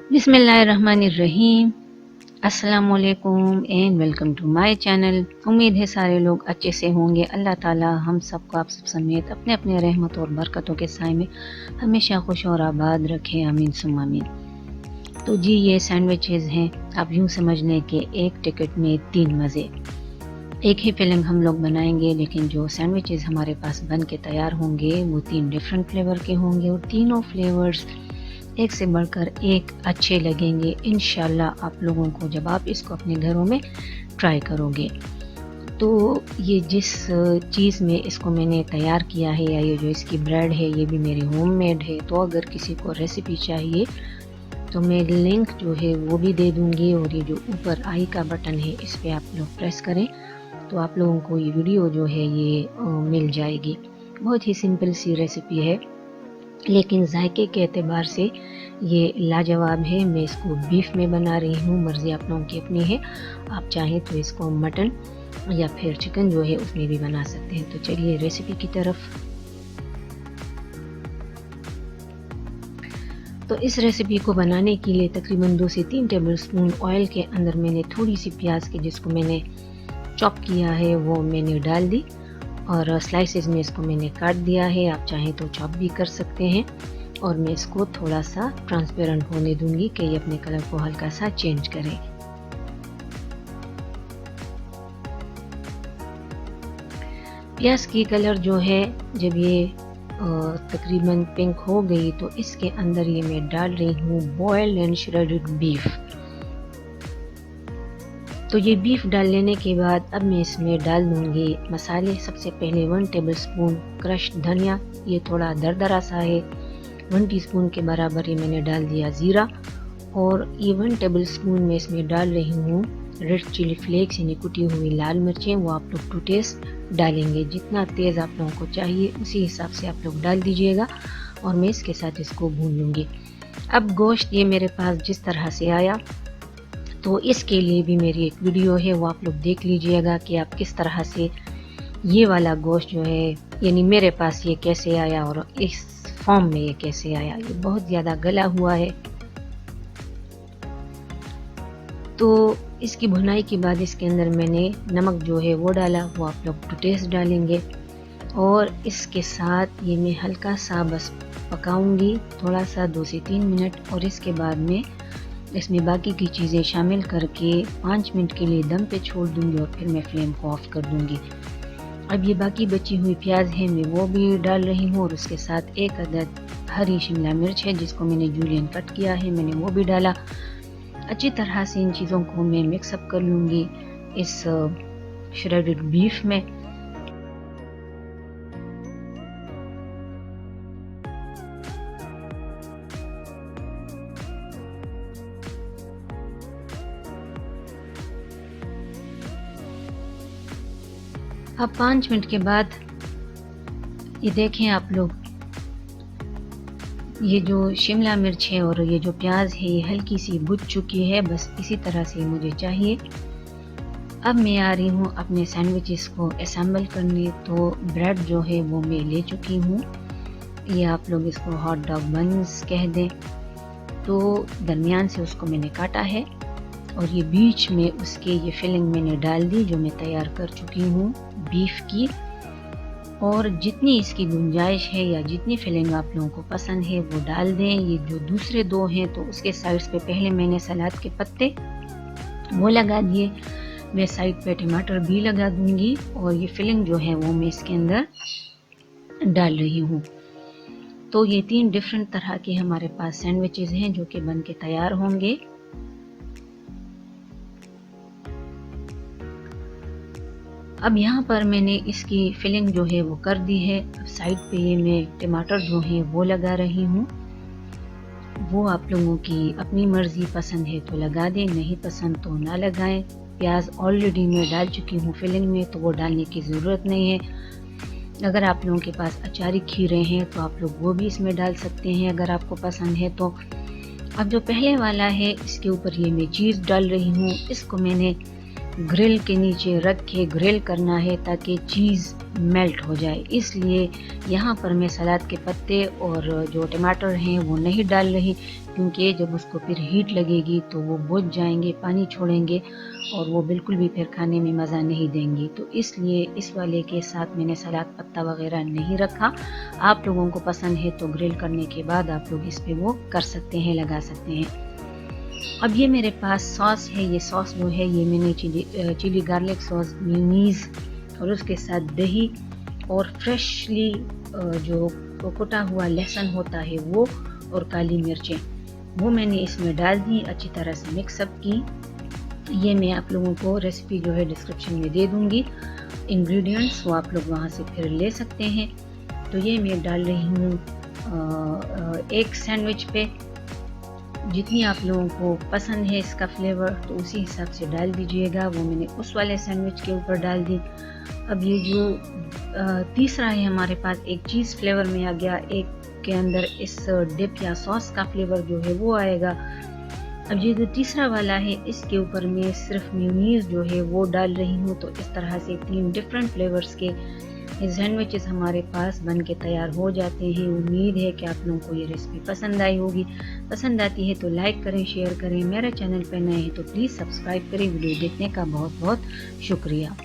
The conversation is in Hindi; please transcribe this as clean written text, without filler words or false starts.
बिस्मिल्लाहिर्रहमानिर्रहीम। अस्सलाम वालेकुम and welcome to my channel. उम्मीद है सारे लोग अच्छे से होंगे। अल्लाह ताला हम सबको आप सब समेत अपने अपने रहमत और बरकतों के साए में हमेशा खुश और आबाद रखे, आमीन सुम्मा आमीन। तो जी ये सैंडविचेस हैं, आप यूँ समझ लें कि एक टिकट में 3 मज़े। एक ही फिल्म हम लोग बनाएंगे, लेकिन जो सैंडविचेस हमारे पास बन के तैयार होंगे वो 3 डिफरेंट फ्लेवर के होंगे और तीनों फ्लेवर्स एक से बढ़कर एक अच्छे लगेंगे इंशाल्लाह आप लोगों को जब आप इसको अपने घरों में ट्राई करोगे। तो ये जिस चीज़ में इसको मैंने तैयार किया है, या ये जो इसकी ब्रेड है, ये भी मेरी होममेड है। तो अगर किसी को रेसिपी चाहिए तो मैं लिंक जो है वो भी दे दूँगी, और ये जो ऊपर आई का बटन है इस पर आप लोग प्रेस करें तो आप लोगों को ये वीडियो जो है ये मिल जाएगी। बहुत ही सिंपल सी रेसिपी है, लेकिन जायके के एतबार से ये लाजवाब है। मैं इसको बीफ में बना रही हूँ, मर्ज़ी आप लोगों की अपनी है। आप चाहें तो इसको मटन या फिर चिकन जो है उसमें भी बना सकते हैं। तो चलिए रेसिपी की तरफ। तो इस रेसिपी को बनाने के लिए तकरीबन 2 से 3 टेबलस्पून ऑयल के अंदर मैंने थोड़ी सी प्याज की, जिसको मैंने चॉप किया है, वो मैंने डाल दी और स्लाइसेस में इसको मैंने काट दिया है। आप चाहें तो चॉप भी कर सकते हैं। और मैं इसको थोड़ा सा ट्रांसपेरेंट होने दूंगी कि ये अपने कलर को हल्का सा चेंज करे। प्याज की कलर जो है जब ये तकरीबन पिंक हो गई तो इसके अंदर ये मैं डाल रही हूँ बॉइल्ड एंड श्रेडेड बीफ। तो ये बीफ डाल लेने के बाद अब मैं इसमें डाल दूंगी मसाले। सबसे पहले 1 टेबलस्पून क्रश्ड धनिया, ये थोड़ा दरदरा सा है। 1 टीस्पून के बराबर ये मैंने डाल दिया ज़ीरा, और ये 1 टेबलस्पून में इसमें डाल रही हूँ रेड चिली फ्लेक्स, यानी कुटी हुई लाल मिर्चें। वो आप लोग टू टेस्ट डालेंगे, जितना तेज़ आप लोगों को चाहिए उसी हिसाब से आप लोग डाल दीजिएगा। और मैं इसके साथ इसको भून लूँगी। अब गोश्त ये मेरे पास जिस तरह से आया, तो इसके लिए भी मेरी एक वीडियो है, वो आप लोग देख लीजिएगा कि आप किस तरह से ये वाला गोश्त जो है, यानी मेरे पास ये कैसे आया और इस फॉर्म में ये कैसे आया। ये बहुत ज़्यादा गला हुआ है। तो इसकी भुनाई के बाद इसके अंदर मैंने नमक जो है वो डाला, वो आप लोग टू टेस्ट डालेंगे। और इसके साथ ये मैं हल्का सा बस पकाऊंगी, थोड़ा सा 2 से 3 मिनट, और इसके बाद में इसमें बाकी की चीज़ें शामिल करके 5 मिनट के लिए दम पे छोड़ दूंगी और फिर मैं फ्लेम को ऑफ कर दूंगी। अब ये बाकी बची हुई प्याज है मैं वो भी डाल रही हूँ, और उसके साथ 1 अदद हरी शिमला मिर्च है जिसको मैंने जूलियन कट किया है, मैंने वो भी डाला। अच्छी तरह से इन चीज़ों को मैं मिक्सअप कर लूँगी इस श्रेडेड बीफ में। अब 5 मिनट के बाद ये देखें आप लोग, ये जो शिमला मिर्च है और ये जो प्याज है ये हल्की सी बुझ चुकी है। बस इसी तरह से मुझे चाहिए। अब मैं आ रही हूँ अपने सैंडविचेस को असेंबल करने। तो ब्रेड जो है वो मैं ले चुकी हूँ, ये आप लोग इसको हॉट डॉग बन्स कह दें। तो दरमियान से उसको मैंने काटा है, और ये बीच में उसके ये फिलिंग मैंने डाल दी जो मैं तैयार कर चुकी हूँ बीफ की। और जितनी इसकी गुंजाइश है या जितनी फिलिंग आप लोगों को पसंद है वो डाल दें। ये जो दूसरे 2 हैं तो उसके साइड्स पे पहले मैंने सलाद के पत्ते वो लगा दिए, मैं साइड पे टमाटर भी लगा दूंगी, और ये फिलिंग जो है वो मैं इसके अंदर डाल रही हूँ। तो ये 3 डिफरेंट तरह के हमारे पास सैंडविचेस हैं जो कि बन के तैयार होंगे। अब यहाँ पर मैंने इसकी फिलिंग जो है वो कर दी है। अब साइड पे ये मैं टमाटर जो है वो लगा रही हूँ। वो आप लोगों की अपनी मर्ज़ी, पसंद है तो लगा दें, नहीं पसंद तो ना लगाएं। प्याज ऑलरेडी मैं डाल चुकी हूँ फिलिंग में, तो वो डालने की ज़रूरत नहीं है। अगर आप लोगों के पास अचारी खीरे हैं तो आप लोग वो भी इसमें डाल सकते हैं अगर आपको पसंद है तो। अब जो पहले वाला है इसके ऊपर ये मैं चीज़ डाल रही हूँ। इसको मैंने ग्रिल के नीचे रख के ग्रिल करना है ताकि चीज़ मेल्ट हो जाए। इसलिए यहाँ पर मैं सलाद के पत्ते और जो टमाटर हैं वो नहीं डाल रही, क्योंकि जब उसको फिर हीट लगेगी तो वो बुझ जाएंगे, पानी छोड़ेंगे और वो बिल्कुल भी फिर खाने में मज़ा नहीं देंगी। तो इसलिए इस वाले के साथ मैंने सलाद पत्ता वगैरह नहीं रखा। आप लोगों को पसंद है तो ग्रिल करने के बाद आप लोग इस पर वो कर सकते हैं, लगा सकते हैं। अब ये मेरे पास सॉस है। ये सॉस जो है ये मैंने चिली गार्लिक सॉस, मेयोनीज़ और उसके साथ दही और फ्रेशली जो कुटा हुआ लहसुन होता है वो और काली मिर्चें वो मैंने इसमें डाल दी, अच्छी तरह से मिक्सअप की। ये मैं आप लोगों को रेसिपी जो है डिस्क्रिप्शन में दे दूँगी, इंग्रेडिएंट्स वो आप लोग वहाँ से फिर ले सकते हैं। तो ये मैं डाल रही हूँ एक सैंडविच पे। जितनी आप लोगों को पसंद है इसका फ्लेवर तो उसी हिसाब से डाल दीजिएगा। वो मैंने उस वाले सैंडविच के ऊपर डाल दी। अब ये जो तीसरा है हमारे पास, एक चीज़ फ्लेवर में आ गया, एक के अंदर इस डिप या सॉस का फ्लेवर जो है वो आएगा। अब ये जो तीसरा वाला है इसके ऊपर मैं सिर्फ मेयोनीज़ जो है वो डाल रही हूँ। तो इस तरह से 3 डिफरेंट फ्लेवर्स के सैंडविचेस हमारे पास बन के तैयार हो जाते हैं। उम्मीद है कि आप लोगों को ये रेसिपी पसंद आई होगी। पसंद आती है तो लाइक करें, शेयर करें। मेरे चैनल पर नए हैं तो प्लीज़ सब्सक्राइब करें। वीडियो देखने का बहुत बहुत शुक्रिया।